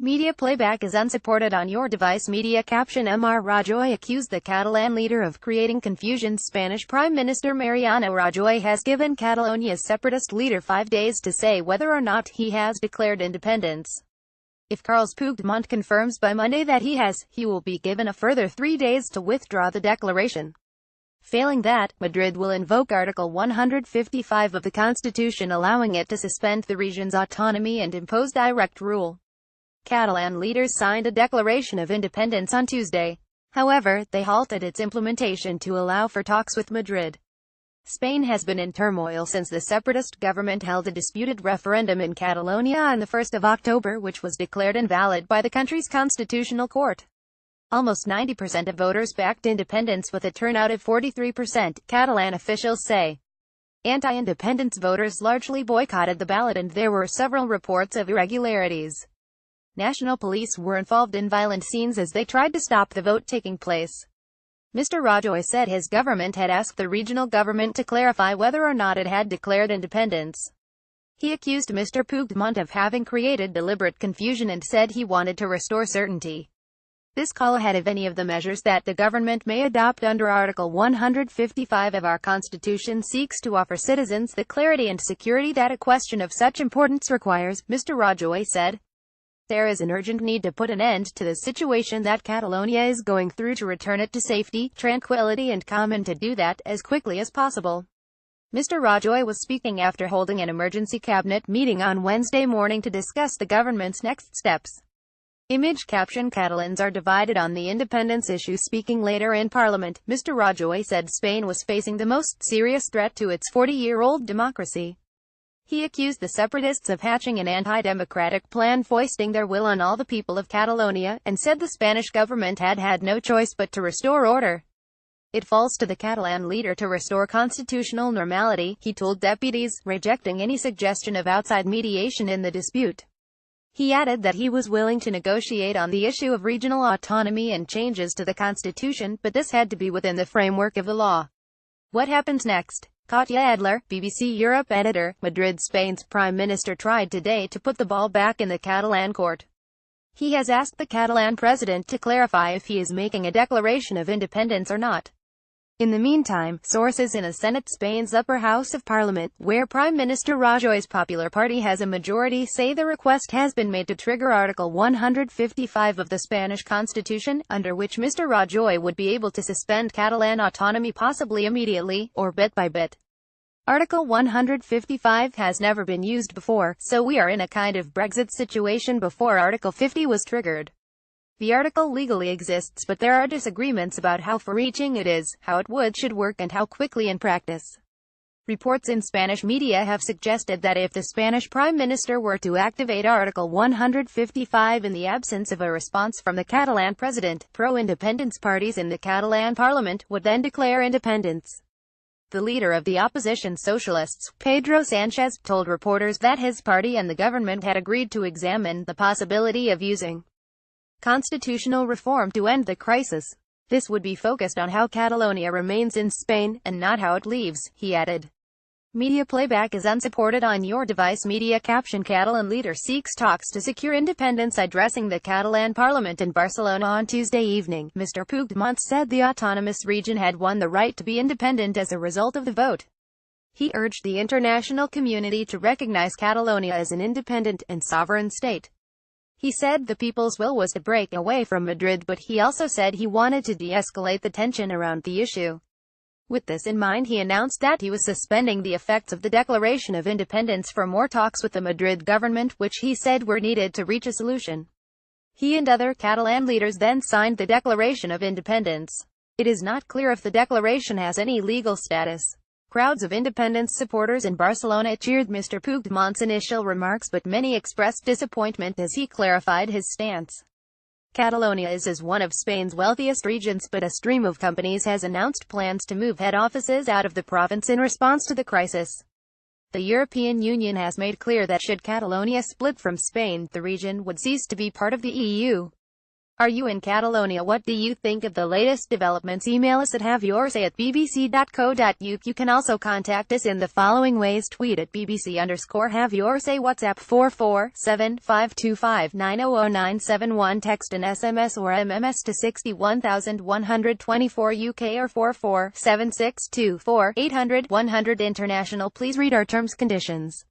Media playback is unsupported on your device. Media captionMr. Rajoy accused the Catalan leader of creating confusion. Spanish Prime Minister Mariano Rajoy has given Catalonia's separatist leader 5 days to say whether or not he has declared independence. If Carles Puigdemont confirms by Monday that he has, he will be given a further 3 days to withdraw the declaration. Failing that, Madrid will invoke Article 155 of the Constitution, allowing it to suspend the region's autonomy and impose direct rule. Catalan leaders signed a declaration of independence on Tuesday. However, they halted its implementation to allow for talks with Madrid. Spain has been in turmoil since the separatist government held a disputed referendum in Catalonia on the 1st of October, which was declared invalid by the country's constitutional court. Almost 90% of voters backed independence with a turnout of 43%, Catalan officials say. Anti-independence voters largely boycotted the ballot and there were several reports of irregularities. National police were involved in violent scenes as they tried to stop the vote taking place. Mr. Rajoy said his government had asked the regional government to clarify whether or not it had declared independence. He accused Mr. Puigdemont of having created deliberate confusion and said he wanted to restore certainty. This call ahead of any of the measures that the government may adopt under Article 155 of our Constitution seeks to offer citizens the clarity and security that a question of such importance requires, Mr. Rajoy said. There is an urgent need to put an end to the situation that Catalonia is going through, to return it to safety, tranquility and calm, and to do that as quickly as possible. Mr. Rajoy was speaking after holding an emergency cabinet meeting on Wednesday morning to discuss the government's next steps. Image caption: Catalans are divided on the independence issue. Speaking later in Parliament, Mr. Rajoy said Spain was facing the most serious threat to its 40-year-old democracy. He accused the separatists of hatching an anti-democratic plan foisting their will on all the people of Catalonia, and said the Spanish government had had no choice but to restore order. It falls to the Catalan leader to restore constitutional normality, he told deputies, rejecting any suggestion of outside mediation in the dispute. He added that he was willing to negotiate on the issue of regional autonomy and changes to the constitution, but this had to be within the framework of the law. What happens next? Katja Adler, BBC Europe editor. Madrid. Spain's Prime Minister tried today to put the ball back in the Catalan court. He has asked the Catalan president to clarify if he is making a declaration of independence or not. In the meantime, sources in the Senate, Spain's upper house of parliament, where Prime Minister Rajoy's Popular Party has a majority, say the request has been made to trigger Article 155 of the Spanish Constitution, under which Mr. Rajoy would be able to suspend Catalan autonomy possibly immediately, or bit by bit. Article 155 has never been used before, so we are in a kind of Brexit situation before Article 50 was triggered. The article legally exists, but there are disagreements about how far-reaching it is, how it should work and how quickly in practice. Reports in Spanish media have suggested that if the Spanish Prime Minister were to activate Article 155 in the absence of a response from the Catalan president, pro-independence parties in the Catalan parliament would then declare independence. The leader of the opposition Socialists, Pedro Sanchez, told reporters that his party and the government had agreed to examine the possibility of using constitutional reform to end the crisis. This would be focused on how Catalonia remains in Spain, and not how it leaves, he added. Media playback is unsupported on your device. Media caption: Catalan leader seeks talks to secure independence. Addressing the Catalan parliament in Barcelona on Tuesday evening, Mr. Puigdemont said the autonomous region had won the right to be independent as a result of the vote. He urged the international community to recognize Catalonia as an independent and sovereign state. He said the people's will was to break away from Madrid, but he also said he wanted to de-escalate the tension around the issue. With this in mind, he announced that he was suspending the effects of the Declaration of Independence for more talks with the Madrid government, which he said were needed to reach a solution. He and other Catalan leaders then signed the Declaration of Independence. It is not clear if the declaration has any legal status. Crowds of independence supporters in Barcelona cheered Mr. Puigdemont's initial remarks, but many expressed disappointment as he clarified his stance. Catalonia is one of Spain's wealthiest regions, but a stream of companies has announced plans to move head offices out of the province in response to the crisis. The European Union has made clear that should Catalonia split from Spain, the region would cease to be part of the EU. Are you in Catalonia? What do you think of the latest developments? Email us at haveyoursay@bbc.co.uk. You can also contact us in the following ways: tweet at bbc_haveyoursay, WhatsApp 447-525-900-971, text and SMS or MMS to 61124 UK or 447-624-800-100 international. Please read our terms conditions.